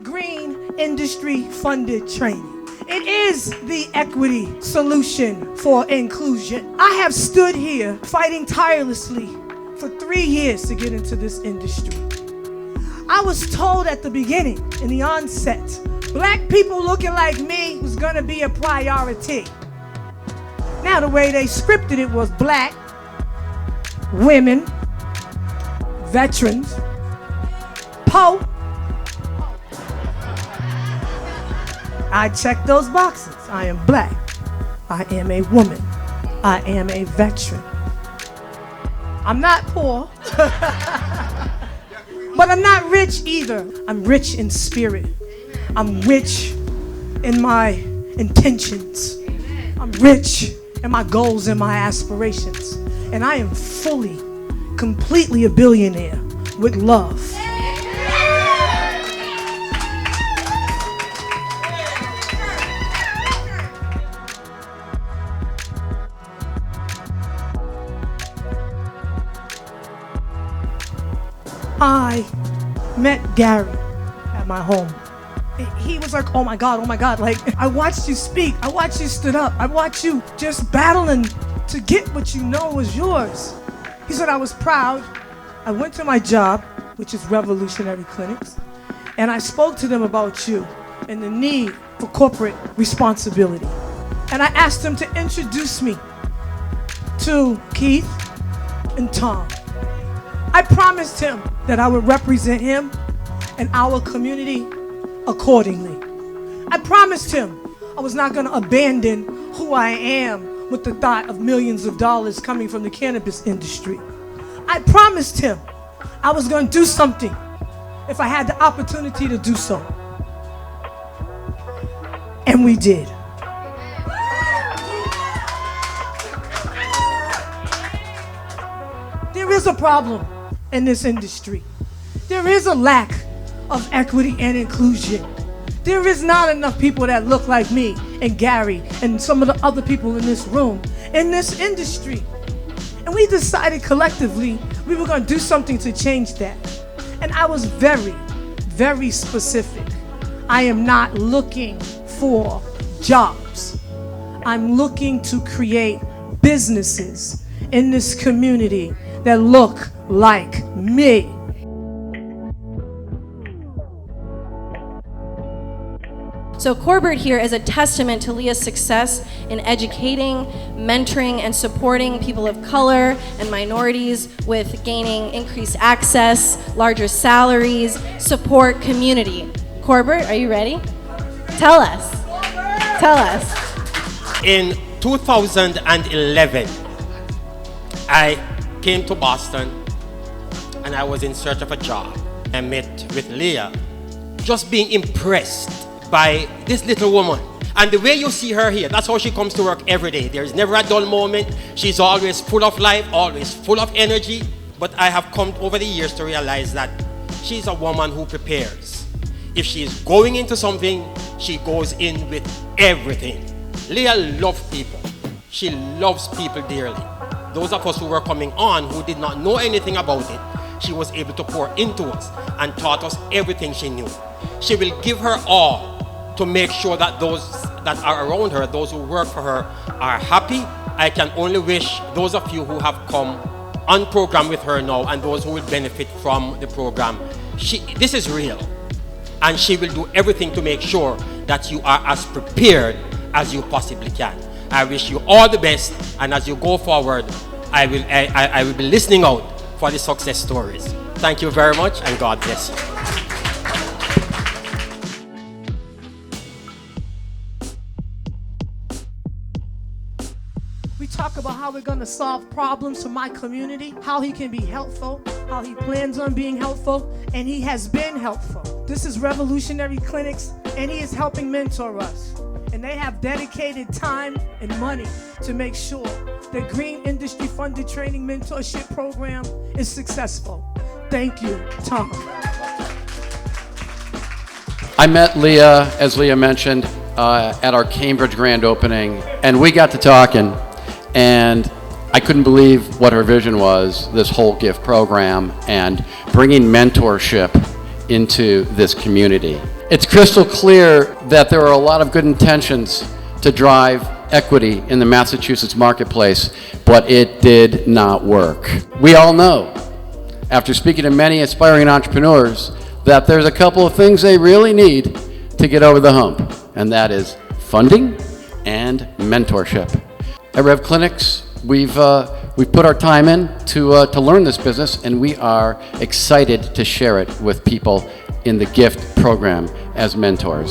Green industry funded training. It is the equity solution for inclusion. I have stood here fighting tirelessly for 3 years to get into this industry. I was told at the beginning, in the onset, black people looking like me was gonna be a priority. Now the way they scripted it was black, women, veterans, po. I check those boxes. I am black. I am a woman. I am a veteran. I'm not poor, but I'm not rich either. I'm rich in spirit. I'm rich in my intentions. I'm rich in my goals and my aspirations. And I am fully, completely a billionaire with love. I met Gary at my home. He was like, oh my God, like, I watched you speak, I watched you stood up, I watched you just battling to get what you know was yours. He said I was proud. I went to my job, which is Revolutionary Clinics, and I spoke to them about you and the need for corporate responsibility. And I asked him to introduce me to Keith and Tom. I promised him that I would represent him and our community accordingly. I promised him I was not going to abandon who I am with the thought of millions of dollars coming from the cannabis industry. I promised him I was going to do something if I had the opportunity to do so. And we did. There is a problem in this industry. There is a lack of equity and inclusion. There is not enough people that look like me and Gary and some of the other people in this room in this industry. And we decided collectively we were going to do something to change that. And I was very, very specific. I am not looking for jobs. I'm looking to create businesses in this community that look like me. So Corbett here is a testament to Leah's success in educating, mentoring, and supporting people of color and minorities with gaining increased access, larger salaries, support community. Corbett, are you ready? Tell us. Tell us. In 2011, I came to Boston and I was in search of a job. I met with Leah, just being impressed by this little woman. And the way you see her here, that's how she comes to work every day. There is never a dull moment. She's always full of life, always full of energy. But I have come over the years to realize that she's a woman who prepares. If she's going into something, she goes in with everything. Leah loves people. She loves people dearly. Those of us who were coming on who did not know anything about it, she was able to pour into us and taught us everything she knew. She will give her all to make sure that those that are around her, those who work for her, are happy. I can only wish those of you who have come on program with her now and those who will benefit from the program, this is real. And she will do everything to make sure that you are as prepared as you possibly can. I wish you all the best, and as you go forward, I will be listening out for the success stories. Thank you very much, and God bless you. We talk about how we're going to solve problems for my community, how he can be helpful, how he plans on being helpful, and he has been helpful. This is Revolutionary Clinics, and he is helping mentor us. And they have dedicated time and money to make sure the Green Industry Funded Training Mentorship Program is successful. Thank you, Tom. I met Leah, as Leah mentioned, at our Cambridge grand opening, and we got to talking, and I couldn't believe what her vision was, this whole G.I.F.T program, and bringing mentorship into this community. It's crystal clear that there are a lot of good intentions to drive equity in the Massachusetts marketplace, but it did not work. We all know, after speaking to many aspiring entrepreneurs, that there's a couple of things they really need to get over the hump, and that is funding and mentorship. At Rev Clinics, we've put our time in to learn this business, and we are excited to share it with people in the G.I.F.T program as mentors.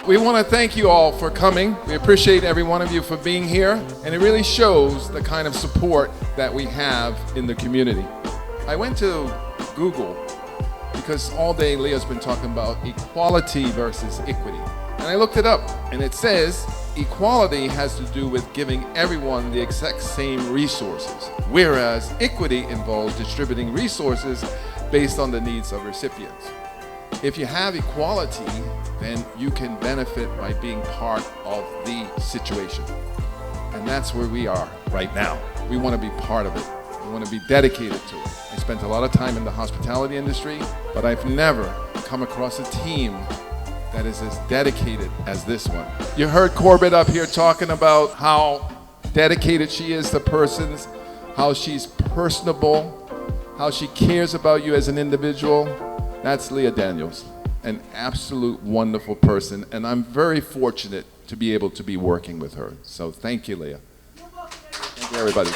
We want to thank you all for coming. We appreciate every one of you for being here, and it really shows the kind of support that we have in the community. I went to Google because all day Leah's been talking about equality versus equity. And I looked it up, and it says equality has to do with giving everyone the exact same resources, whereas equity involves distributing resources based on the needs of recipients. If you have equality, then you can benefit by being part of the situation. And that's where we are right now. We want to be part of it. We want to be dedicated to it. I spent a lot of time in the hospitality industry, but I've never come across a team that is as dedicated as this one. You heard Corbett up here talking about how dedicated she is to persons, how she's personable, how she cares about you as an individual. That's Leah Daniels, an absolute wonderful person, and I'm very fortunate to be able to be working with her. So thank you, Leah. Thank you, everybody.